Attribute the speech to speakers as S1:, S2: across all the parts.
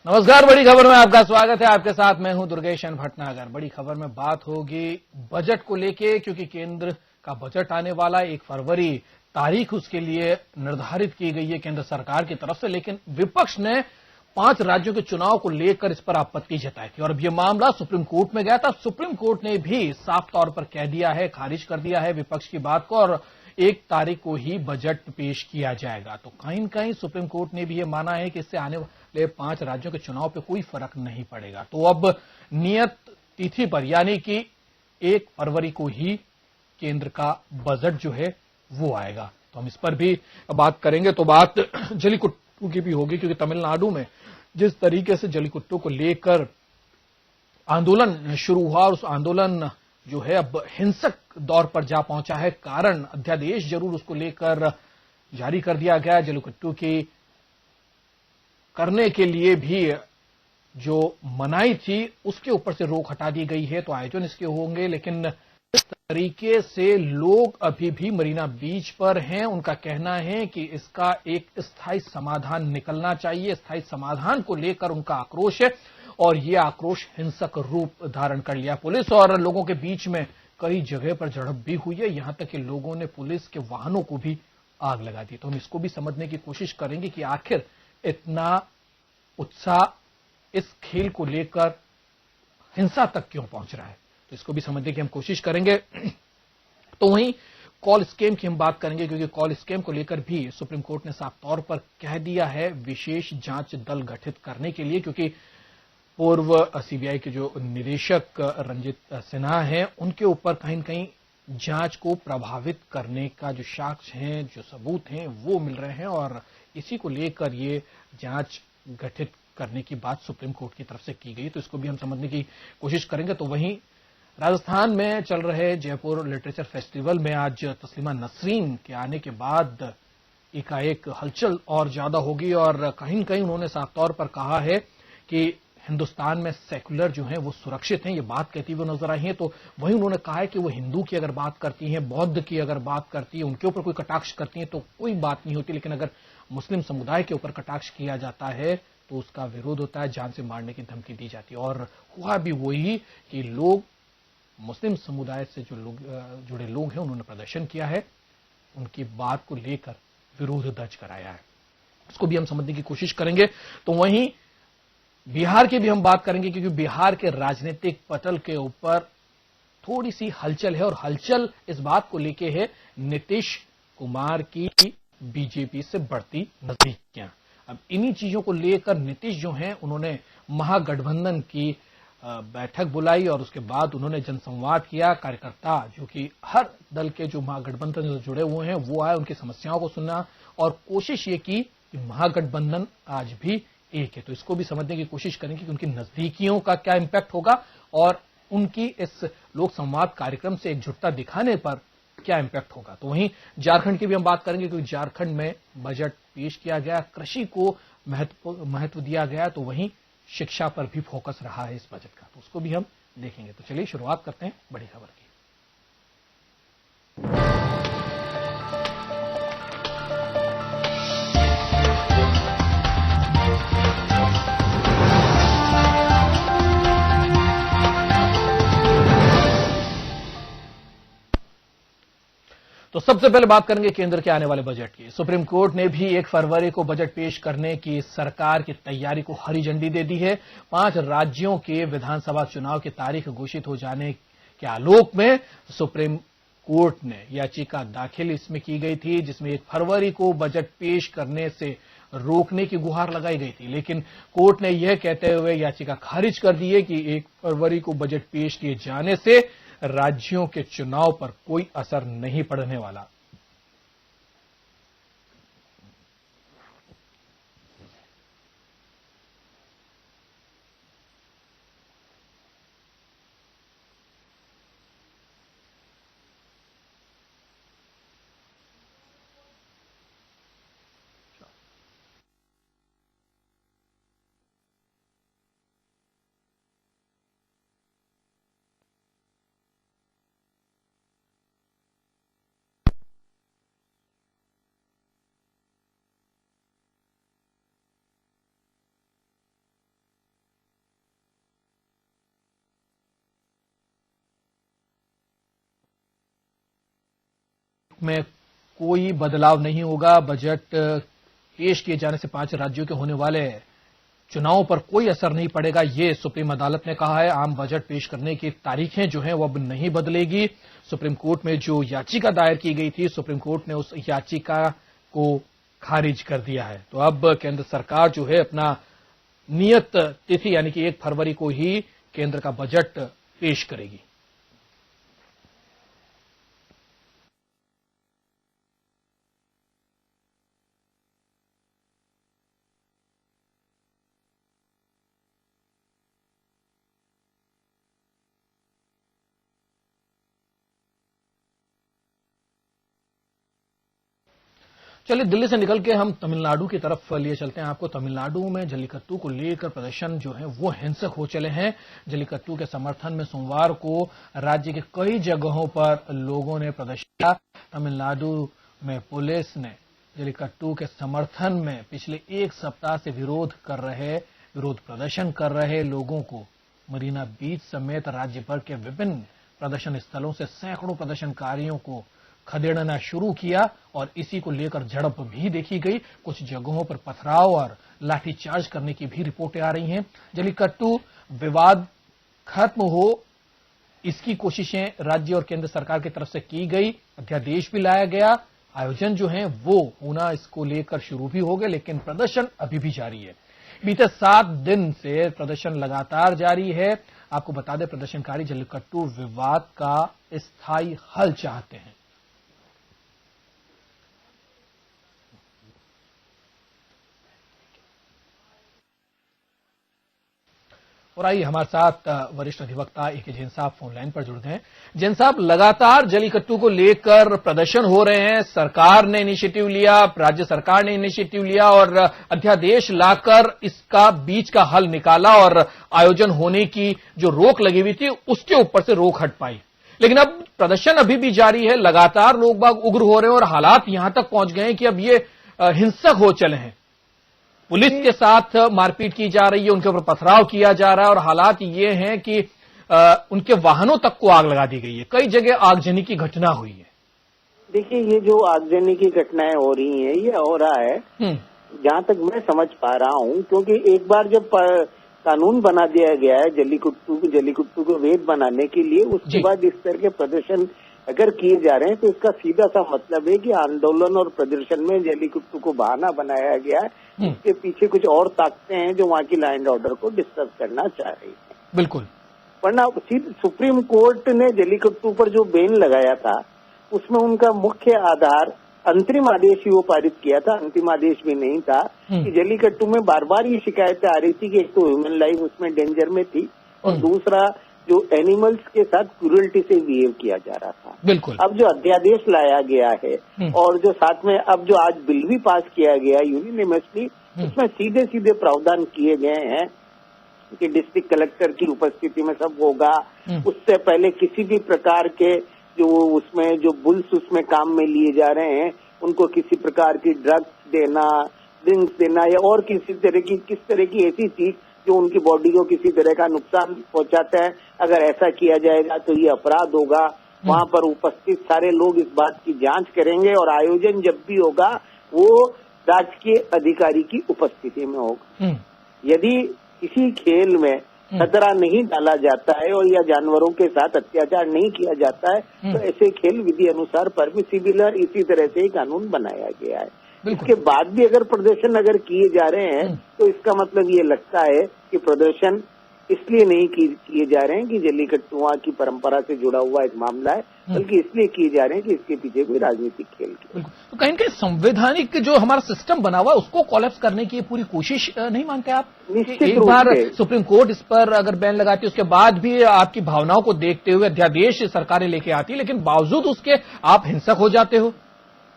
S1: नमस्कार, बड़ी खबर में आपका स्वागत है। आपके साथ मैं हूं दुर्गेश भटनागर। बड़ी खबर में बात होगी बजट को लेके, क्योंकि केंद्र का बजट आने वाला 1 फरवरी तारीख उसके लिए निर्धारित की गई है केंद्र सरकार की तरफ से। लेकिन विपक्ष ने 5 राज्यों के चुनाव को लेकर इस पर आपत्ति जताई थी और अब यह मामला सुप्रीम कोर्ट में गया था। सुप्रीम कोर्ट ने भी साफ तौर पर कह दिया है, खारिज कर दिया है विपक्ष की बात को और 1 तारीख को ही बजट पेश किया जाएगा। तो कहीं न कहीं सुप्रीम कोर्ट ने भी यह माना है कि इससे आने वाले 5 राज्यों के चुनाव पर कोई फर्क नहीं पड़ेगा। तो अब नियत तिथि पर यानी कि 1 फरवरी को ही केंद्र का बजट जो है वो आएगा। तो हम इस पर भी बात करेंगे। तो बात जल्लीकट्टू की भी होगी, क्योंकि तमिलनाडु में जिस तरीके से जल्लीकट्टू को लेकर आंदोलन शुरू हुआ और उस आंदोलन जो है अब हिंसक दौर पर जा पहुंचा है। कारण अध्यादेश जरूर उसको लेकर जारी कर दिया गया। जल्लीकट्टू की करने के लिए भी जो मनाही थी उसके ऊपर से रोक हटा दी गई है। तो आयोजन इसके होंगे, लेकिन इस तरीके से लोग अभी भी मरीना बीच पर हैं। उनका कहना है कि इसका एक स्थायी समाधान निकलना चाहिए। स्थायी समाधान को लेकर उनका आक्रोश है और यह आक्रोश हिंसक रूप धारण कर लिया। पुलिस और लोगों के बीच में कई जगह पर झड़प भी हुई है। यहां तक कि लोगों ने पुलिस के वाहनों को भी आग लगा दी। तो हम इसको भी समझने की कोशिश करेंगे कि आखिर इतना उत्साह इस खेल को लेकर हिंसा तक क्यों पहुंच रहा है। तो इसको भी समझने की हम कोशिश करेंगे। तो वहीं कॉल स्कैम की हम बात करेंगे, क्योंकि कॉल स्कैम को लेकर भी सुप्रीम कोर्ट ने साफ तौर पर कह दिया है विशेष जांच दल गठित करने के लिए, क्योंकि पूर्व सीबीआई के जो निदेशक रंजित सिन्हा हैं उनके ऊपर कहीं न कहीं जांच को प्रभावित करने का जो साक्ष्य हैं, जो सबूत हैं वो मिल रहे हैं और इसी को लेकर ये जांच गठित करने की बात सुप्रीम कोर्ट की तरफ से की गई। तो इसको भी हम समझने की कोशिश करेंगे। तो वहीं राजस्थान में चल रहे जयपुर लिटरेचर फेस्टिवल में आज तस्लीमा नसरीन के आने के बाद एकाएक हलचल और ज्यादा होगी और कहीं न कहीं उन्होंने साफ तौर पर कहा है कि हिंदुस्तान में सेकुलर जो हैं वो सुरक्षित हैं, ये बात कहती हुए नजर आई है। तो वहीं उन्होंने कहा है कि वो हिंदू की अगर बात करती हैं, बौद्ध की अगर बात करती है, उनके ऊपर कोई कटाक्ष करती हैं तो कोई बात नहीं होती, लेकिन अगर मुस्लिम समुदाय के ऊपर कटाक्ष किया जाता है तो उसका विरोध होता है, जान से मारने की धमकी दी जाती है। और हुआ भी वही कि लोग, मुस्लिम समुदाय से जो लोग जुड़े लोग हैं उन्होंने प्रदर्शन किया है, उनकी बात को लेकर विरोध दर्ज कराया है। इसको भी हम समझने की कोशिश करेंगे। तो वहीं बिहार की भी हम बात करेंगे, क्योंकि बिहार के राजनीतिक पटल के ऊपर थोड़ी सी हलचल है और हलचल इस बात को लेके है नीतीश कुमार की बीजेपी से बढ़ती नजदीकियां। अब इन्हीं चीजों को लेकर नीतीश जो हैं उन्होंने महागठबंधन की बैठक बुलाई और उसके बाद उन्होंने जनसंवाद किया। कार्यकर्ता जो कि हर दल के जो महागठबंधन से जुड़े हुए हैं वो आए, उनकी समस्याओं को सुना और कोशिश ये की कि महागठबंधन आज भी एक है। तो इसको भी समझने की कोशिश करेंगे कि उनकी नजदीकियों का क्या इंपैक्ट होगा और उनकी इस लोक संवाद कार्यक्रम से एकजुटता दिखाने पर क्या इंपैक्ट होगा। तो वहीं झारखंड की भी हम बात करेंगे, क्योंकि झारखंड में बजट पेश किया गया, कृषि को महत्व दिया गया, तो वहीं शिक्षा पर भी फोकस रहा है इस बजट का, तो उसको भी हम देखेंगे। तो चलिए शुरुआत करते हैं बड़ी खबर की। तो सबसे पहले बात करेंगे केंद्र के आने वाले बजट की। सुप्रीम कोर्ट ने भी 1 फरवरी को बजट पेश करने की सरकार की तैयारी को हरी झंडी दे दी है। 5 राज्यों के विधानसभा चुनाव की तारीख घोषित हो जाने के आलोक में सुप्रीम कोर्ट ने याचिका दाखिल इसमें की गई थी, जिसमें 1 फरवरी को बजट पेश करने से रोकने की गुहार लगाई गई थी। लेकिन कोर्ट ने यह कहते हुए याचिका खारिज कर दी है कि 1 फरवरी को बजट पेश किए जाने से राज्यों के चुनाव पर कोई असर नहीं पड़ने वाला। में कोई बदलाव नहीं होगा। बजट पेश किए जाने से 5 राज्यों के होने वाले चुनावों पर कोई असर नहीं पड़ेगा, ये सुप्रीम अदालत ने कहा है। आम बजट पेश करने की तारीखें जो हैं वो अब नहीं बदलेगी। सुप्रीम कोर्ट में जो याचिका दायर की गई थी, सुप्रीम कोर्ट ने उस याचिका को खारिज कर दिया है। तो अब केंद्र सरकार जो है अपना नियत तिथि यानी कि 1 फरवरी को ही केंद्र का बजट पेश करेगी। चलिए दिल्ली से निकल के हम तमिलनाडु की तरफ लिए चलते हैं। आपको तमिलनाडु में जल्लीकट्टू को लेकर प्रदर्शन जो है वो हिंसक हो चले हैं। जल्लीकट्टू के समर्थन में सोमवार को राज्य के कई जगहों पर लोगों ने प्रदर्शन किया। तमिलनाडु में पुलिस ने जल्लीकट्टू के समर्थन में पिछले 1 सप्ताह से विरोध प्रदर्शन कर रहे लोगों को मरीना बीच समेत राज्य भर के विभिन्न प्रदर्शन स्थलों से सैकड़ों प्रदर्शनकारियों को खदेड़ना शुरू किया और इसी को लेकर झड़प भी देखी गई। कुछ जगहों पर पथराव और लाठीचार्ज करने की भी रिपोर्टें आ रही हैं। जल्लीकट्टू विवाद खत्म हो इसकी कोशिशें राज्य और केंद्र सरकार की तरफ से की गई। अध्यादेश भी लाया गया। आयोजन जो है वो होना इसको लेकर शुरू भी हो गए, लेकिन प्रदर्शन अभी भी जारी है। बीते 7 दिन से प्रदर्शन लगातार जारी है। आपको बता दें, प्रदर्शनकारी जल्लीकट्टू विवाद का स्थायी हल चाहते हैं। और आइए हमारे साथ वरिष्ठ अधिवक्ता ए के जैन साहब फोन लाइन पर जुड़ गए हैं। जैन साहब, लगातार जल्लीकट्टू को लेकर प्रदर्शन हो रहे हैं। सरकार ने इनिशिएटिव लिया, राज्य सरकार ने इनिशिएटिव लिया और अध्यादेश लाकर इसका बीच का हल निकाला और आयोजन होने की जो रोक लगी हुई थी उसके ऊपर से रोक हट पाई। लेकिन अब प्रदर्शन अभी भी जारी है। लगातार लोग बाग उग्र हो रहे हैं और हालात यहां तक पहुंच गए हैं कि अब ये हिंसक हो चले हैं। पुलिस के साथ मारपीट की जा रही है, उनके ऊपर पथराव किया जा रहा है और हालात ये हैं कि उनके वाहनों तक को आग लगा दी गई है। कई जगह आगजनी की घटना हुई है।
S2: देखिए, ये जो आगजनी की घटनाएं हो रही हैं, ये हो रहा है जहां तक मैं समझ पा रहा हूं, क्योंकि एक बार जब कानून बना दिया गया है जल्लीकट्टू को वैध बनाने के लिए, उसके बाद इस तरह के प्रदर्शन अगर किए जा रहे हैं तो इसका सीधा सा मतलब है कि आंदोलन और प्रदर्शन में जल्लीकट्टू को बहाना बनाया गया है। इसके पीछे कुछ और ताकतें हैं जो वहां की लॉ एंड ऑर्डर को डिस्टर्ब करना चाह रही है।
S1: बिल्कुल।
S2: वरना सुप्रीम कोर्ट ने जल्लीकट्टू पर जो बैन लगाया था उसमें उनका मुख्य आधार अंतरिम आदेश ही वो पारित किया था, अंतिम आदेश भी नहीं था। कि जल्लीकट्टू में बार बार ये शिकायतें आ रही थी कि एक तो ह्यूमन लाइफ उसमें डेंजर में थी और दूसरा जो एनिमल्स के साथ क्रूरल्टी से बिहेव किया जा रहा था।
S1: बिल्कुल।
S2: अब जो अध्यादेश लाया गया है और जो साथ में अब जो आज बिल भी पास किया गया यूनियनिमसली, उसमें सीधे सीधे प्रावधान किए गए हैं कि डिस्ट्रिक्ट कलेक्टर की उपस्थिति में सब होगा। उससे पहले किसी भी प्रकार के जो बुल्स उसमें काम में लिए जा रहे हैं उनको किसी प्रकार की ड्रिंक्स देना या और किस तरह की ऐसी चीज जो उनकी बॉडी को किसी तरह का नुकसान पहुंचाता है, अगर ऐसा किया जाएगा तो ये अपराध होगा। वहां पर उपस्थित सारे लोग इस बात की जांच करेंगे और आयोजन जब भी होगा वो राजकीय अधिकारी की उपस्थिति में होगा। यदि किसी खेल में खतरा नहीं डाला जाता है और या जानवरों के साथ अत्याचार नहीं किया जाता है तो ऐसे खेल विधि अनुसार परमिसिबल है। इसी तरह से ही कानून बनाया गया है। इसके बाद भी अगर प्रदर्शन किए जा रहे हैं तो इसका मतलब ये लगता है कि प्रदर्शन इसलिए नहीं किए जा रहे हैं कि जल्लीकट्टू की परंपरा से जुड़ा हुआ एक मामला है, बल्कि इसलिए किए जा रहे हैं कि इसके पीछे कोई राजनीतिक खेल की।
S1: तो कहीं कहीं संवैधानिक जो हमारा सिस्टम बना हुआ है उसको कोलैप्स करने की पूरी कोशिश नहीं मानते आप?
S2: निश्चित
S1: एक बार सुप्रीम कोर्ट इस पर अगर बैन लगाती है, उसके बाद भी आपकी भावनाओं को देखते हुए अध्यादेश सरकारें लेके आती है, लेकिन बावजूद उसके आप हिंसक हो जाते हो।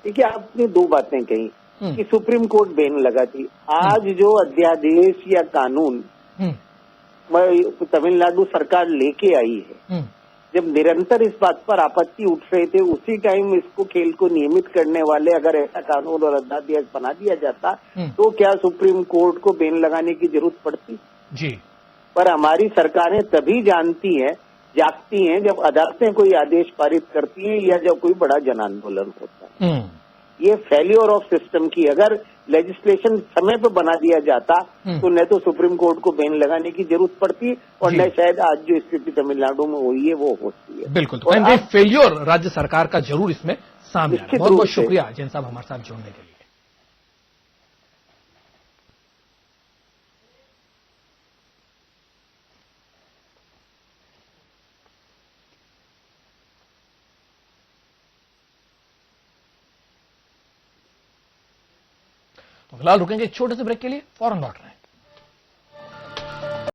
S2: देखिए, आपने 2 बातें कही कि सुप्रीम कोर्ट बैन लगाती। आज जो अध्यादेश या कानून तमिलनाडु सरकार लेके आई है, जब निरंतर इस बात पर आपत्ति उठ रहे थे, उसी टाइम इसको खेल को नियमित करने वाले अगर ऐसा कानून और अध्यादेश बना दिया जाता तो क्या सुप्रीम कोर्ट को बैन लगाने की जरूरत पड़ती?
S1: जी।
S2: पर हमारी सरकारें तभी जानती हैं जागती हैं जब अदालतें कोई आदेश पारित करती हैं या जब कोई बड़ा जन आंदोलन होता है। ये फेल्योर ऑफ सिस्टम की, अगर लेजिस्लेशन समय पर बना दिया जाता तो न तो सुप्रीम कोर्ट को बैन लगाने की जरूरत पड़ती और न शायद आज जो स्थिति तमिलनाडु में हुई है वो होती है।
S1: बिल्कुल, तो कहीं फेल्योर राज्य सरकार का जरूर इसमें सामने आ रहा है। बहुत बहुत शुक्रिया जैन साहब हमारे साथ जुड़ने के लिए। तो फिलहाल रुकेंगे एक छोटे से ब्रेक के लिए, फौरन लौट रहे हैं।